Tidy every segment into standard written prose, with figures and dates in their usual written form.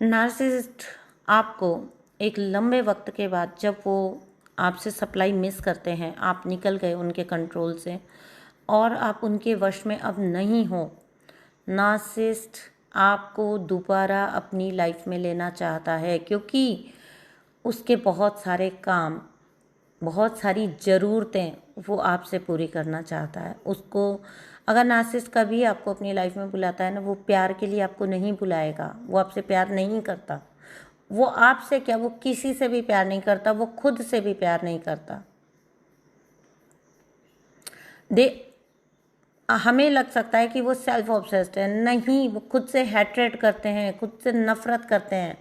Narcissist आपको एक लंबे वक्त के बाद, जब वो आपसे सप्लाई मिस करते हैं, आप निकल गए उनके कंट्रोल से और आप उनके वश में अब नहीं हो, नार्सिसिस्ट आपको दोबारा अपनी लाइफ में लेना चाहता है, क्योंकि उसके बहुत सारे काम, बहुत सारी ज़रूरतें वो आपसे पूरी करना चाहता है। उसको अगर नार्सिसिस्ट कभी आपको अपनी लाइफ में बुलाता है ना, वो प्यार के लिए आपको नहीं बुलाएगा, वो आपसे प्यार नहीं करता। वो आपसे क्या, वो किसी से भी प्यार नहीं करता, वो खुद से भी प्यार नहीं करता। हमें लग सकता है कि वो सेल्फ ऑब्सेस्ड है, नहीं, वो खुद से हेट्रेट करते हैं, खुद से नफरत करते हैं।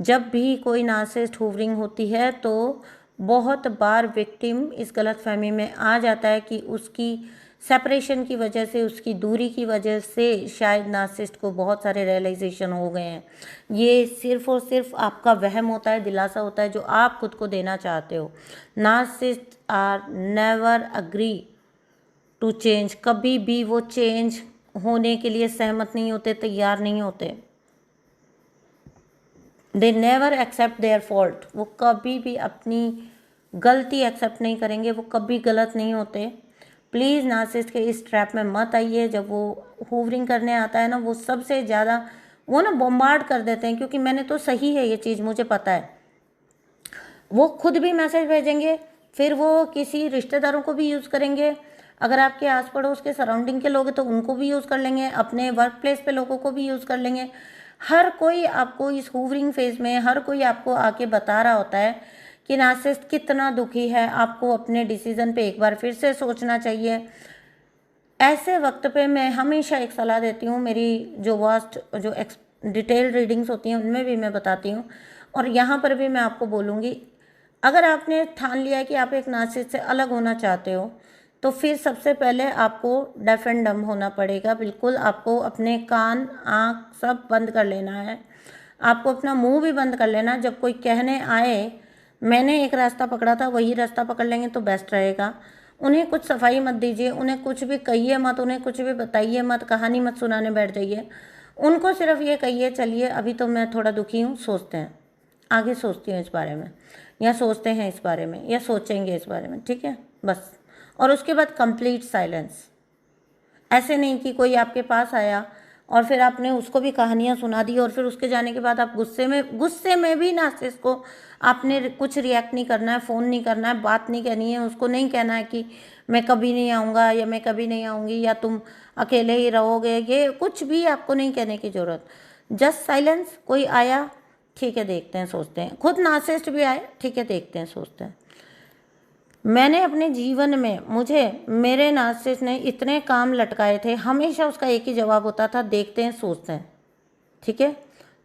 जब भी कोई नार्सिसिस्ट होवरिंग होती है तो बहुत बार विक्टिम इस गलतफहमी में आ जाता है कि उसकी सेपरेशन की वजह से, उसकी दूरी की वजह से शायद नार्सिसिस्ट को बहुत सारे रियलाइजेशन हो गए हैं। ये सिर्फ और सिर्फ आपका वहम होता है, दिलासा होता है जो आप खुद को देना चाहते हो। Narcissist are never agree to change, कभी भी वो चेंज होने के लिए सहमत नहीं होते, तैयार नहीं होते। They never accept their fault, वो कभी भी अपनी गलती एक्सेप्ट नहीं करेंगे, वो कभी गलत नहीं होते। प्लीज़ नार्सिसिस्ट के इस ट्रैप में मत आइए। जब वो होवरिंग करने आता है ना, वो सबसे ज़्यादा वो ना बॉम्बार्ड कर देते हैं, क्योंकि मैंने तो सही है ये चीज़, मुझे पता है। वो खुद भी मैसेज भेजेंगे, फिर वो किसी रिश्तेदारों को भी यूज़ करेंगे, अगर आपके आस पड़ोस के सराउंडिंग के लोग हैं तो उनको भी यूज़ कर लेंगे, अपने वर्क प्लेस पे लोगों को भी यूज़ कर लेंगे। हर कोई आपको इस होवरिंग फेज में, हर कोई आपको आके बता रहा होता है कि नार्सिसिस्ट कितना दुखी है, आपको अपने डिसीजन पे एक बार फिर से सोचना चाहिए। ऐसे वक्त पे मैं हमेशा एक सलाह देती हूँ, मेरी जो वास्ट जो डिटेल रीडिंग्स होती हैं उनमें भी मैं बताती हूँ, और यहाँ पर भी मैं आपको बोलूँगी, अगर आपने ठान लिया है कि आप एक नार्सिसिस्ट से अलग होना चाहते हो, तो फिर सबसे पहले आपको डेफ एंड डम होना पड़ेगा। बिल्कुल आपको अपने कान, आँख सब बंद कर लेना है, आपको अपना मुंह भी बंद कर लेना। जब कोई कहने आए मैंने एक रास्ता पकड़ा था, वही रास्ता पकड़ लेंगे तो बेस्ट रहेगा। उन्हें कुछ सफाई मत दीजिए, उन्हें कुछ भी कहिए मत, उन्हें कुछ भी बताइए मत, कहानी मत सुनाने बैठ जाइए। उनको सिर्फ ये कहिए, चलिए अभी तो मैं थोड़ा दुखी हूँ, सोचते हैं, आगे सोचती हूँ इस बारे में, या सोचते हैं इस बारे में, या सोचेंगे इस बारे में, ठीक है, बस। और उसके बाद कंप्लीट साइलेंस। ऐसे नहीं कि कोई आपके पास आया और फिर आपने उसको भी कहानियाँ सुना दी और फिर उसके जाने के बाद आप गुस्से में भी नार्सिसिस्ट को आपने कुछ रिएक्ट नहीं करना है, फ़ोन नहीं करना है, बात नहीं कहनी है, उसको नहीं कहना है कि मैं कभी नहीं आऊँगा या मैं कभी नहीं आऊँगी या तुम अकेले ही रहोगे, ये कुछ भी आपको नहीं कहने की ज़रूरत। Just silence. कोई आया, ठीक है देखते हैं सोचते हैं, खुद नार्सिसिस्ट भी आए, ठीक है देखते हैं सोचते हैं। मैंने अपने जीवन में, मुझे मेरे नार्सिसिस्ट ने इतने काम लटकाए थे, हमेशा उसका एक ही जवाब होता था, देखते हैं सोचते हैं, ठीक है।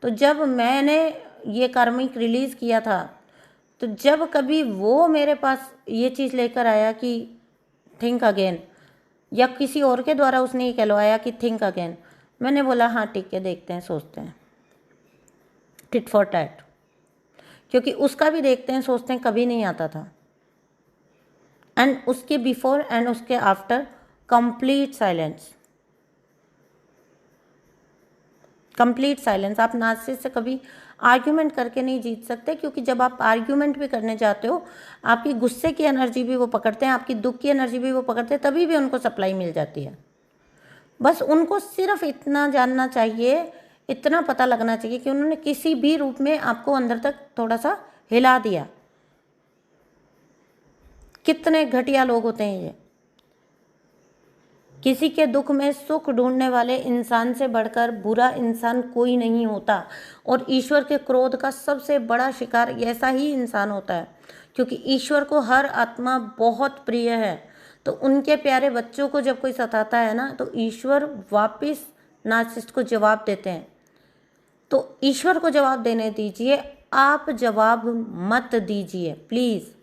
तो जब मैंने ये कार्मिक रिलीज़ किया था, तो जब कभी वो मेरे पास ये चीज़ लेकर आया कि थिंक अगेन, या किसी और के द्वारा उसने ये कहलवाया कि थिंक अगेन, मैंने बोला हाँ ठीक है देखते हैं सोचते हैं, टिट फॉर टैट। क्योंकि उसका भी देखते हैं सोचते हैं कभी नहीं आता था। एंड उसके बिफोर एंड उसके after complete silence, complete silence. आप नार्सिसिस्ट से कभी आर्ग्यूमेंट करके नहीं जीत सकते, क्योंकि जब आप आर्ग्यूमेंट भी करने जाते हो, आपकी गुस्से की एनर्जी भी वो पकड़ते हैं, आपकी दुख की एनर्जी भी वो पकड़ते हैं, तभी भी उनको सप्लाई मिल जाती है। बस उनको सिर्फ इतना जानना चाहिए, इतना पता लगना चाहिए कि उन्होंने किसी भी रूप में आपको अंदर तक थोड़ा सा हिला दिया। कितने घटिया लोग होते हैं ये। किसी के दुख में सुख ढूंढने वाले इंसान से बढ़कर बुरा इंसान कोई नहीं होता, और ईश्वर के क्रोध का सबसे बड़ा शिकार ऐसा ही इंसान होता है, क्योंकि ईश्वर को हर आत्मा बहुत प्रिय है। तो उनके प्यारे बच्चों को जब कोई सताता है ना, तो ईश्वर वापस नार्सिसिस्ट को जवाब देते हैं। तो ईश्वर को जवाब देने दीजिए, आप जवाब मत दीजिए प्लीज़।